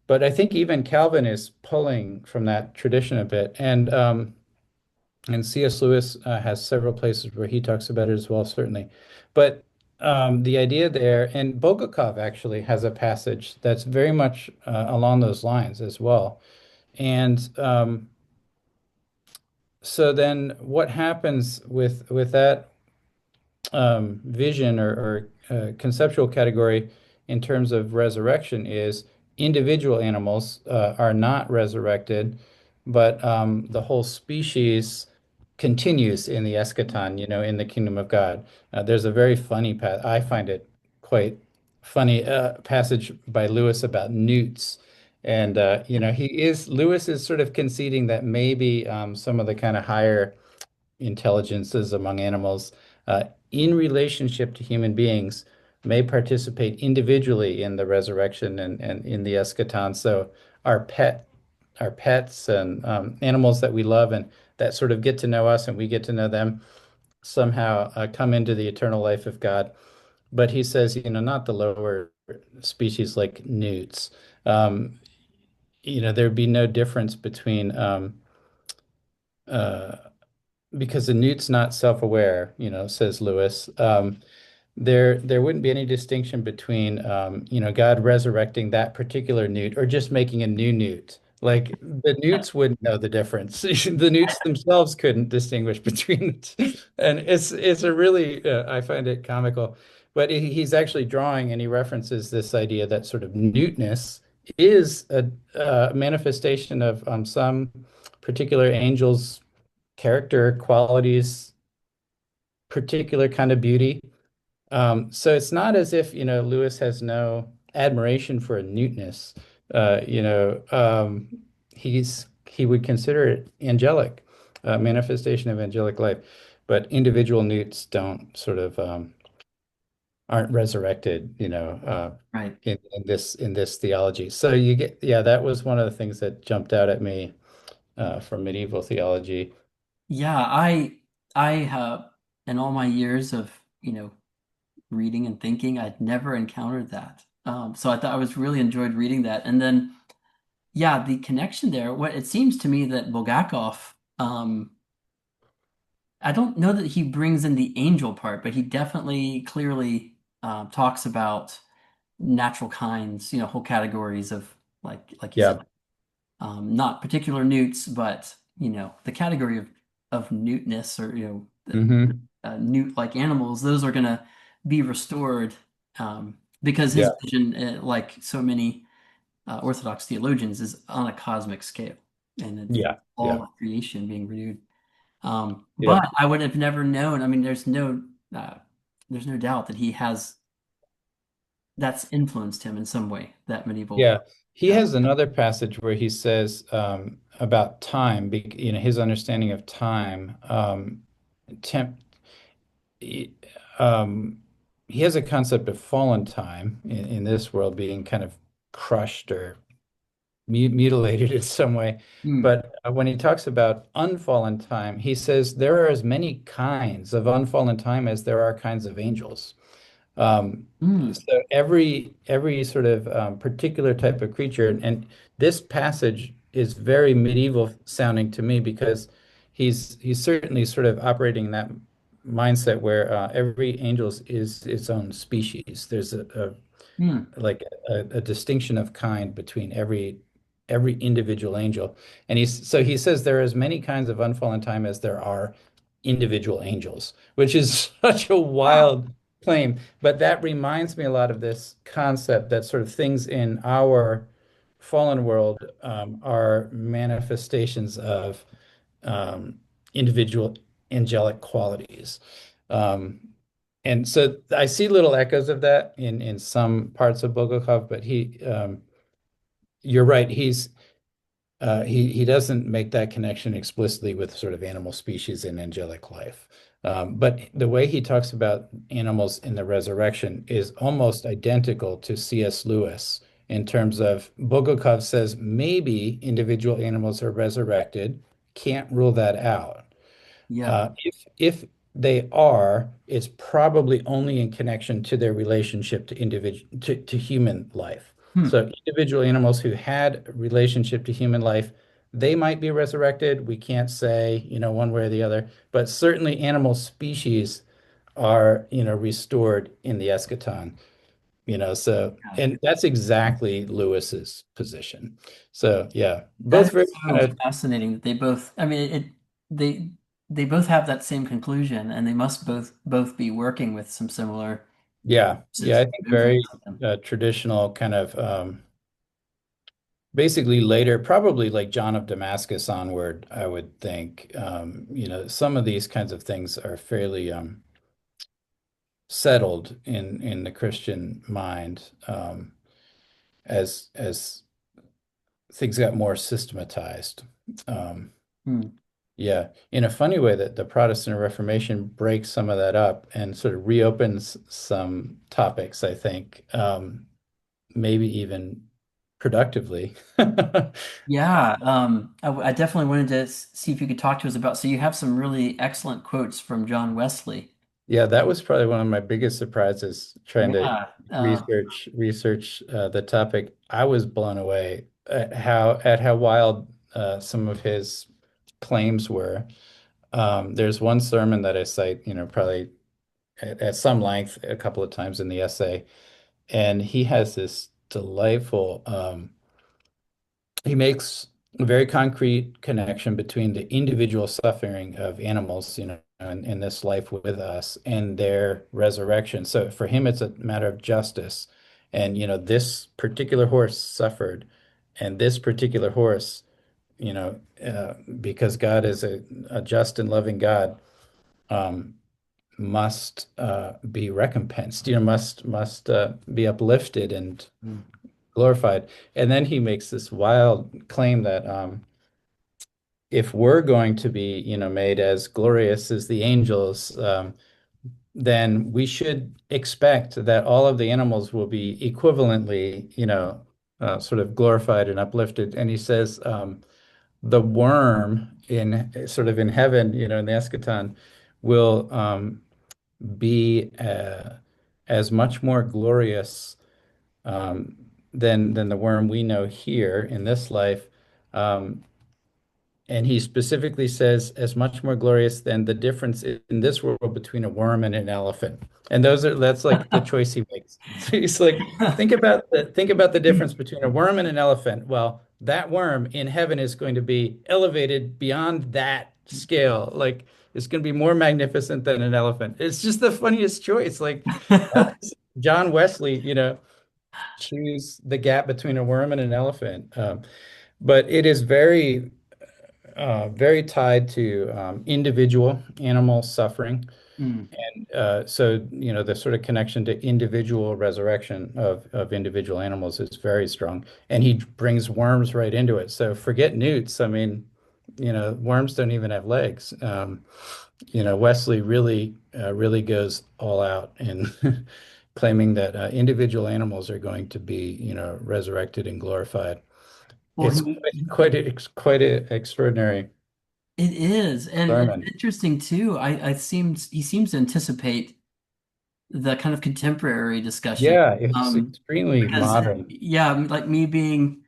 but I think even Calvin is pulling from that tradition a bit. And C.S. Lewis has several places where he talks about it as well, certainly. But the idea there, and Bulgakov actually has a passage that's very much along those lines as well. And so then what happens with that vision or conceptual category in terms of resurrection is individual animals are not resurrected, but the whole species continues in the eschaton, in the kingdom of God. There's a very funny I find it quite funny passage by Lewis about newts. And Lewis is sort of conceding that maybe some of the kind of higher intelligences among animals in relationship to human beings may participate individually in the resurrection and in the eschaton. So our our pets and animals that we love and that sort of get to know us and we get to know them somehow come into the eternal life of God. But he says, not the lower species like newts. Um, there'd be no difference between uh, because the newt's not self-aware, says Lewis. There wouldn't be any distinction between God resurrecting that particular newt or just making a new newt. Like the newts wouldn't know the difference. The newts themselves couldn't distinguish between the two. And it's a really I find it comical. But he's actually drawing and he references this idea that sort of newtness is a manifestation of some particular angel's character qualities, particular kind of beauty. So it's not as if, Lewis has no admiration for a neutness. He would consider it angelic, manifestation of angelic life, but individual newts don't sort of aren't resurrected, Right. in this theology. So you get, yeah, that was one of the things that jumped out at me from medieval theology. Yeah, I have in all my years of, reading and thinking, I'd never encountered that. So I thought I was really enjoyed reading that. And then yeah, the connection there, what it seems to me that Bulgakov, I don't know that he brings in the angel part, but he definitely clearly talks about natural kinds, whole categories of like you said, Yeah. not particular newts, but the category of newtness or Hmm. newt-like animals. Those are gonna be restored because his Yeah. vision, like so many Orthodox theologians, is on a cosmic scale, and it's Yeah. all Yeah. of creation being renewed. Yeah. But I would have never known. I mean, uh, there's no doubt that he has that's influenced him in some way. That medieval. Yeah, he Uh, has another passage where he says about time, his understanding of time. Temp, he, um, he has a concept of fallen time in this world being kind of crushed or mutilated in some way. hmm, But when he talks about unfallen time, he says there are as many kinds of unfallen time as there are kinds of angels. Um, hmm, so every sort of particular type of creature, and this passage is very medieval sounding to me because he's certainly sort of operating in that mindset where every angel is its own species. There's hmm. like a distinction of kind between every individual angel. And he says there are as many kinds of unfallen time as there are individual angels, which is such a Wow. wild claim. But that reminds me a lot of this concept that sort of things in our fallen world are manifestations of individual angelic qualities. Um, and so I see little echoes of that in some parts of Bulgakov, but you're right. he doesn't make that connection explicitly with sort of animal species and angelic life. But the way he talks about animals in the resurrection is almost identical to C.S. Lewis in terms of Bogokov says maybe individual animals are resurrected, can't rule that out. Yeah. If they are, it's probably only in connection to their relationship to to human life. Hmm. So individual animals who had a relationship to human life, they might be resurrected. We can't say, one way or the other, but certainly animal species are, restored in the eschaton. So Yeah. and that's exactly Lewis's position. So yeah, That both is very so kind of fascinating that they both, I mean, they they both have that same conclusion, and they must both be working with some similar yeah, yeah, forces I think very influencing them. traditional kind of basically later, probably like John of Damascus onward, I would think. Some of these kinds of things are fairly settled in the Christian mind as things got more systematized. Um, Hmm. yeah, in a funny way that the Protestant Reformation breaks some of that up and sort of reopens some topics, I think, maybe even productively. Yeah, I definitely wanted to see if you could talk to us about. So you have some really excellent quotes from John Wesley. Yeah, that was probably one of my biggest surprises trying to Yeah, research the topic. I was blown away at how wild some of his claims were. There's one sermon that I cite, probably at some length a couple of times in the essay, and he has this delightful he makes a very concrete connection between the individual suffering of animals, in this life with us and their resurrection. So for him, it's a matter of justice. And, this particular horse suffered, and this particular horse, because God is a just and loving God, um, must be recompensed, must be uplifted and mm, glorified. And then he makes this wild claim that if we're going to be, made as glorious as the angels, then we should expect that all of the animals will be equivalently, sort of glorified and uplifted. And he says the worm in sort of in heaven, in the eschaton, will be as much more glorious um, than the worm we know here in this life. Um, and he specifically says, as much more glorious than the difference in this world between a worm and an elephant. And that's like the choice he makes. So he's like, think about the difference between a worm and an elephant. Well, that worm in heaven is going to be elevated beyond that scale. Like it's going to be more magnificent than an elephant. It's just the funniest choice. Like how does John Wesley, choose the gap between a worm and an elephant? But it is very tied to individual animal suffering. mm. So, the sort of connection to individual resurrection of individual animals is very strong. And he brings worms right into it. So forget newts. I mean, worms don't even have legs. Wesley really goes all out in claiming that individual animals are going to be, resurrected and glorified. Well, It's quite a extraordinary it is, and it's sermon. interesting too. He seems to anticipate the kind of contemporary discussion. Yeah, it's Um, extremely because modern. yeah, like me being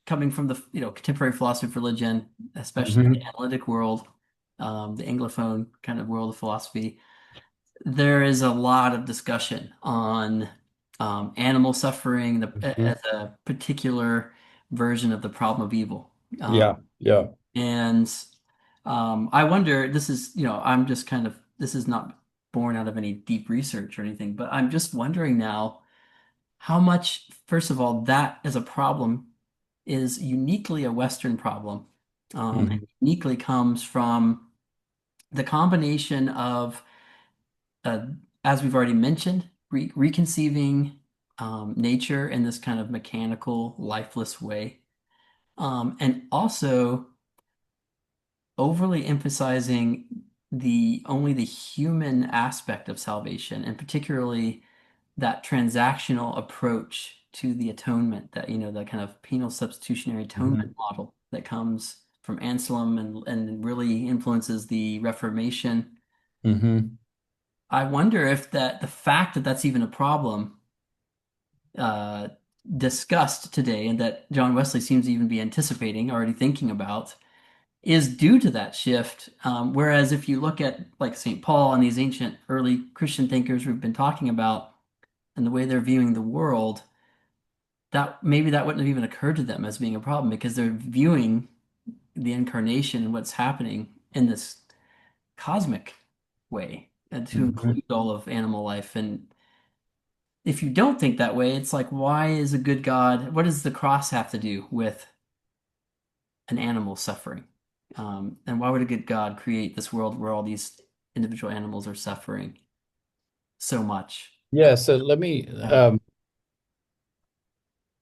coming from the contemporary philosophy of religion, especially the Hmm. analytic world, the Anglophone kind of world of philosophy, there is a lot of discussion on animal suffering Hmm. as a particular version of the problem of evil. Yeah, yeah. And I wonder, this is, I'm just kind of, this is not born out of any deep research or anything, but I'm just wondering now how much, first of all, that as a problem is uniquely a Western problem, and Hmm. uniquely comes from the combination of, uh, as we've already mentioned, reconceiving nature in this kind of mechanical, lifeless way, And also overly emphasizing the only the human aspect of salvation, and particularly that transactional approach to the atonement, that the kind of penal substitutionary atonement Hmm. model that comes from Anselm and really influences the Reformation. Hmm. I wonder if that the fact that that's even a problem uh, discussed today, and that John Wesley seems to even be anticipating, already thinking about, is due to that shift. Whereas if you look at like St. Paul and these ancient early Christian thinkers we've been talking about and the way they're viewing the world, that maybe that wouldn't have even occurred to them as being a problem because they're viewing the incarnation and what's happening in this cosmic way and to Hmm. include all of animal life. And if you don't think that way, it's like, why is a good God, what does the cross have to do with an animal suffering? And why would a good God create this world where all these individual animals are suffering so much? Yeah, so let me Yeah.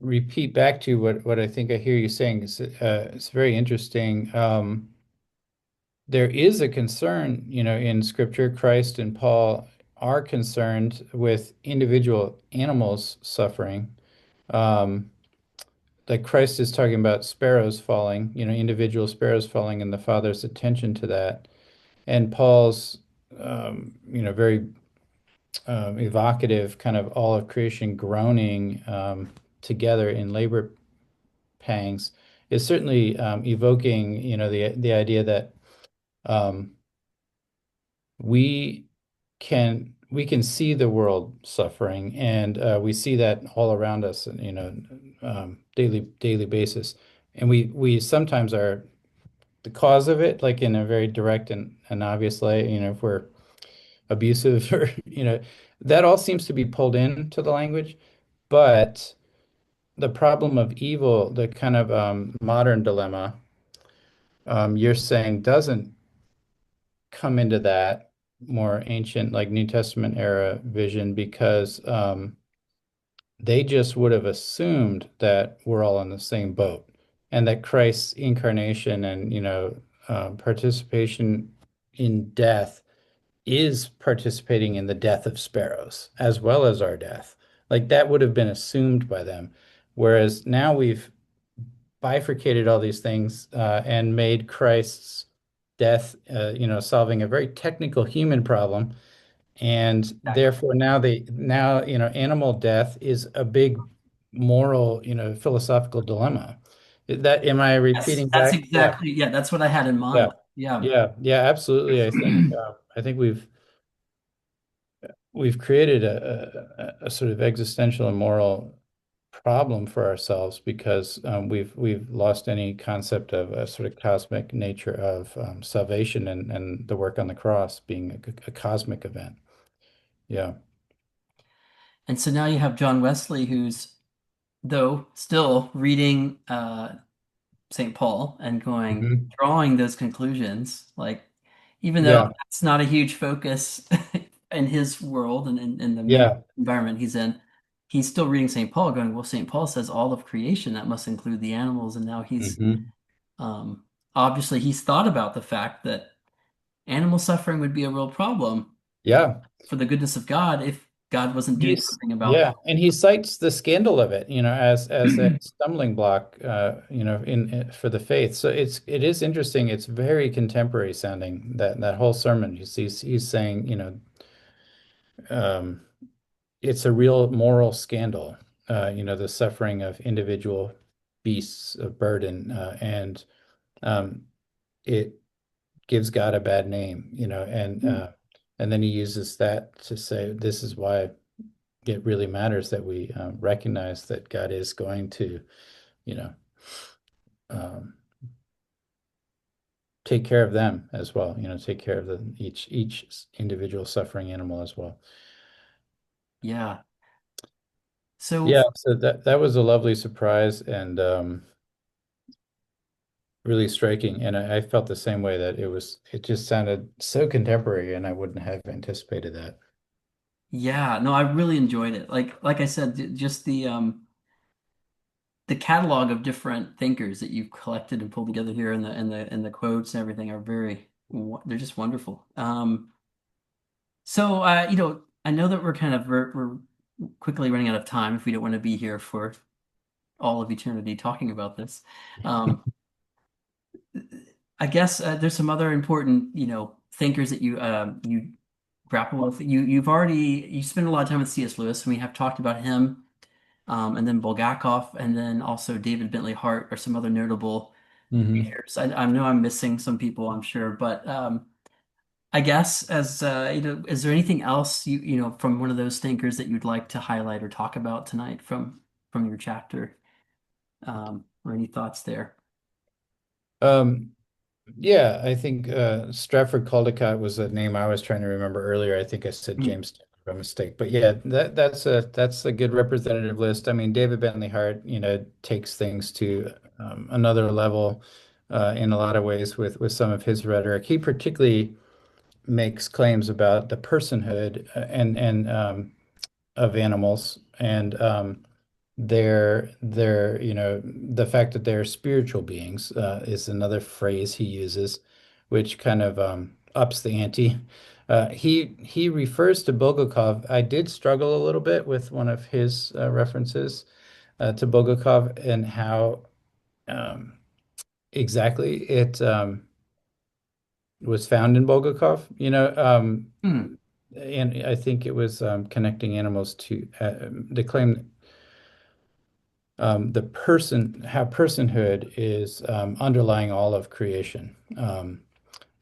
repeat back to what I think I hear you saying. It's very interesting. There is a concern, in Scripture. Christ and Paul are concerned with individual animals suffering. Um, like Christ is talking about sparrows falling, individual sparrows falling, and the Father's attention to that. And Paul's, very evocative kind of all of creation groaning together in labor pangs is certainly evoking, the idea that um, we we can see the world suffering, and we see that all around us, daily basis, and we sometimes are the cause of it, like in a very direct and obvious way. If we're abusive or that all seems to be pulled into the language, but the problem of evil, the kind of modern dilemma, you're saying doesn't come into that more ancient, like New Testament era vision, because they just would have assumed that we're all in the same boat, and that Christ's incarnation and participation in death is participating in the death of sparrows as well as our death. Like that would have been assumed by them. Whereas now we've bifurcated all these things and made Christ's death, solving a very technical human problem. And Exactly. therefore now, animal death is a big moral, philosophical dilemma. Am I Yes, repeating that's back? Yeah, exactly, yeah, that's what I had in yeah, mind. Yeah. yeah, absolutely. I think we've created a sort of existential and moral problem for ourselves because we've lost any concept of a sort of cosmic nature of salvation and the work on the cross being a cosmic event. Yeah. And so now you have John Wesley, who's, though, still reading St. Paul and Mhm. drawing those conclusions, like, even though Yeah. it's not a huge focus in his world and in the Yeah. environment he's in, he's still reading St. Paul, going, well, St. Paul says all of creation, that must include the animals. And now Hmm. um, obviously, he's thought about the fact that animal suffering would be a real problem Yeah. for the goodness of God if God wasn't doing something about Yeah, and he cites the scandal of it, as a that. stumbling block, for the faith. So it is interesting. It's very contemporary sounding, that whole sermon. He's saying, um, it's a real moral scandal, the suffering of individual beasts of burden, and um, it gives God a bad name, and then he uses that to say this is why it really matters that we recognize that God is going to, you know, um, take care of them as well, take care of each individual suffering animal as well. Yeah. So Yeah, so that was a lovely surprise and really striking. And I felt the same way, that it just sounded so contemporary, and I wouldn't have anticipated that. yeah, no, I really enjoyed it. Like I said, just the catalog of different thinkers that you've collected and pulled together here, and the quotes and everything are they're just wonderful. So I know that we're quickly running out of time if we don't want to be here for all of eternity talking about this. Um, I guess there's some other important, thinkers that you grapple with. You spend a lot of time with C.S. Lewis, and we have talked about him, and then Bulgakov, and then also David Bentley Hart are some other notable Hmm. thinkers. I know I'm missing some people, I'm sure, but I guess is there anything else from one of those thinkers that you'd like to highlight or talk about tonight from your chapter, or any thoughts there? Um, yeah, I think Stratford Caldecott was the name I was trying to remember earlier. I think I said Mm. James by mistake, but yeah, that's a good representative list. I mean, David Bentley Hart, takes things to another level in a lot of ways with some of his rhetoric. He particularly makes claims about the personhood and of animals and the fact that they're spiritual beings is another phrase he uses, which kind of ups the ante. He refers to Bulgakov. I did struggle a little bit with one of his references to Bulgakov and how um, exactly it was found in Bulgakov. Mm. And I think it was connecting animals to the claim how personhood is underlying all of creation.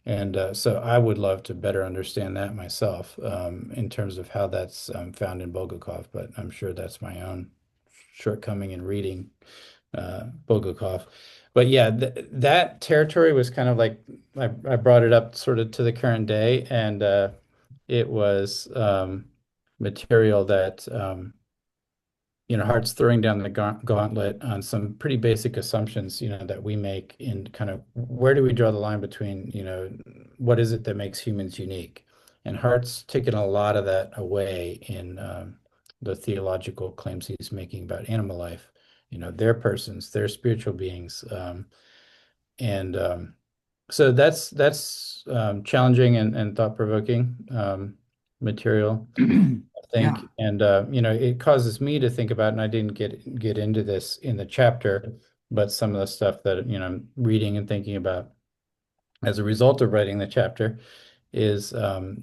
And so I would love to better understand that myself in terms of how that's found in Bulgakov, but I'm sure that's my own shortcoming in reading Bulgakov. But yeah, th that territory was kind of like I brought it up sort of to the current day, and it was material that Hart's throwing down the gauntlet on some pretty basic assumptions, that we make in kind of where do we draw the line between, what is it that makes humans unique? And Hart's taken a lot of that away in the theological claims he's making about animal life. They're persons, they're spiritual beings. And so that's challenging and thought-provoking material. I Yeah. think, and it causes me to think about, and I didn't get into this in the chapter, but some of the stuff that I'm reading and thinking about as a result of writing the chapter is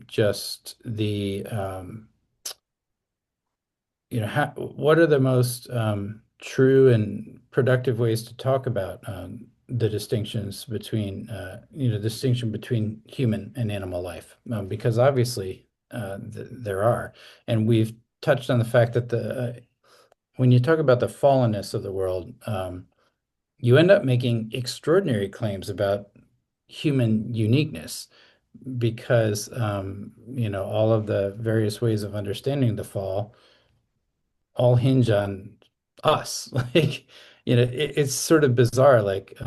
just the what are the most true and productive ways to talk about the distinctions between distinction between human and animal life, because obviously there are, and we've touched on the fact that the when you talk about the fallenness of the world, you end up making extraordinary claims about human uniqueness because all of the various ways of understanding the fall all hinge on us. Like, it's sort of bizarre. Like,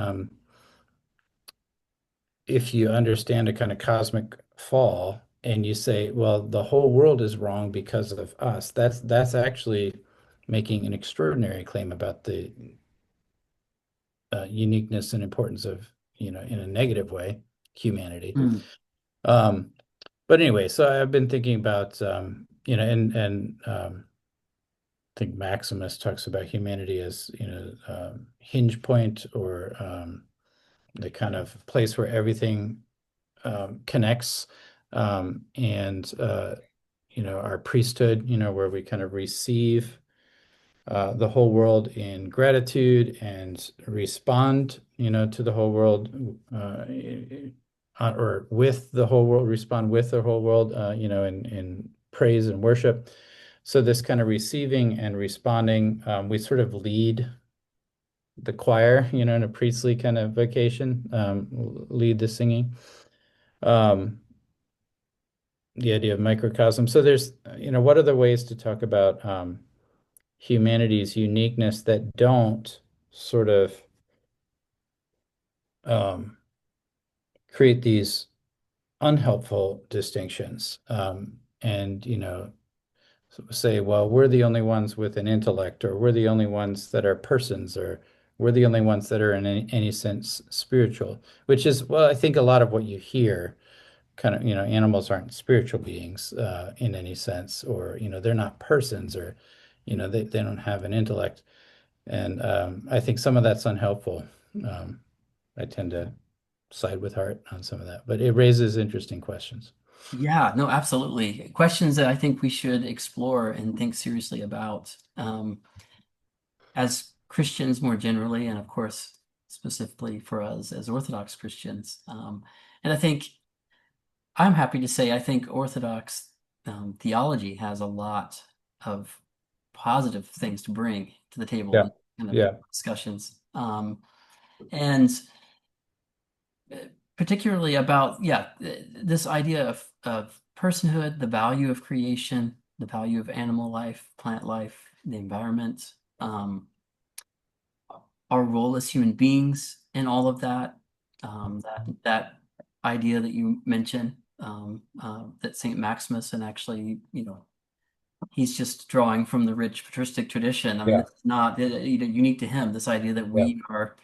if you understand a kind of cosmic fall and you say, well, the whole world is wrong because of us, that's actually making an extraordinary claim about the uniqueness and importance of, in a negative way, humanity. Mm. Um, but anyway, so I've been thinking about, and I think Maximus talks about humanity as, hinge point or the kind of place where everything connects, and our priesthood, where we kind of receive the whole world in gratitude and respond, to the whole world, or with the whole world, respond with the whole world, in praise and worship. So this kind of receiving and responding, we sort of lead the choir, in a priestly kind of vocation, lead the singing. Um, the idea of microcosm. So there's, what are the ways to talk about humanity's uniqueness that don't sort of um, create these unhelpful distinctions? And, say, well, we're the only ones with an intellect, or we're the only ones that are persons, or we're the only ones that are in any sense spiritual, which is, well, I think a lot of what you hear kind of, animals aren't spiritual beings in any sense, or, they're not persons, or, they don't have an intellect. And I think some of that's unhelpful. Um, I tend to side with Hart on some of that, but it raises interesting questions. Yeah, no, absolutely. Questions that I think we should explore and think seriously about as Christians more generally, and of course, specifically for us as Orthodox Christians. And I think I'm happy to say I think Orthodox theology has a lot of positive things to bring to the table Yeah. in kind of Yeah. discussions. And particularly about, yeah, this idea of personhood, the value of creation, the value of animal life, plant life, the environment, our role as human beings in all of that. That idea that you mentioned, that Saint Maximus, and actually, he's just drawing from the rich patristic tradition. I mean, Yeah. it's not unique to him. This idea that Yeah. we are,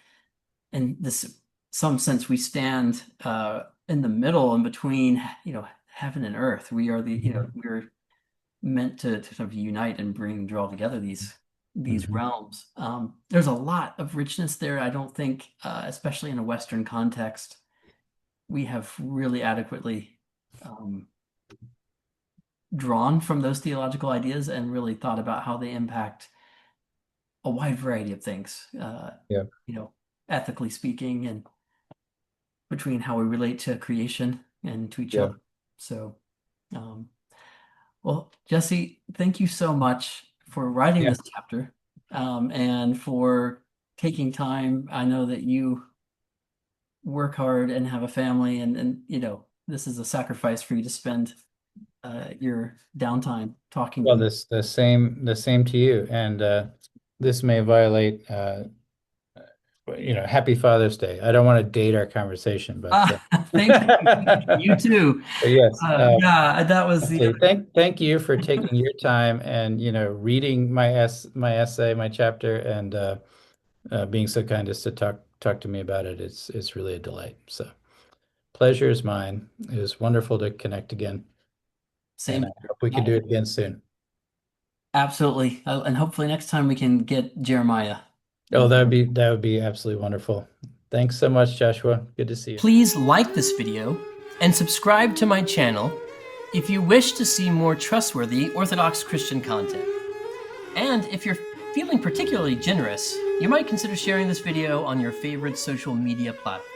in this some sense, we stand in the middle in between, heaven and earth. We are we're meant to sort of unite and draw together these Mhm. realms. There's a lot of richness there. I don't think, especially in a Western context, we have really adequately um, drawn from those theological ideas and really thought about how they impact a wide variety of things, Yeah. you know, ethically speaking, and between how we relate to creation and to each Yeah. other. So, um, well, Jesse, thank you so much for writing Yeah. this chapter, and for taking time. I know that you work hard and have a family, and this is a sacrifice for you to spend your downtime talking with Well, me. the same to you. And this may violate Happy Father's Day. I don't want to date our conversation, but Ah, thank you. You too. but yes, Yeah, that was the absolutely. Thank you for taking your time and reading my essay, my chapter, and being so kind as to talk to me about it. It's really a delight. So pleasure is mine. It was wonderful to connect again, and same I here. hope we can do it again soon. Absolutely. And hopefully next time we can get Jeremiah. Oh, Uh, that would be absolutely wonderful. Thanks so much, Joshua. Good to see you. Please like this video and subscribe to my channel if you wish to see more trustworthy Orthodox Christian content. And if you're feeling particularly generous, you might consider sharing this video on your favorite social media platform.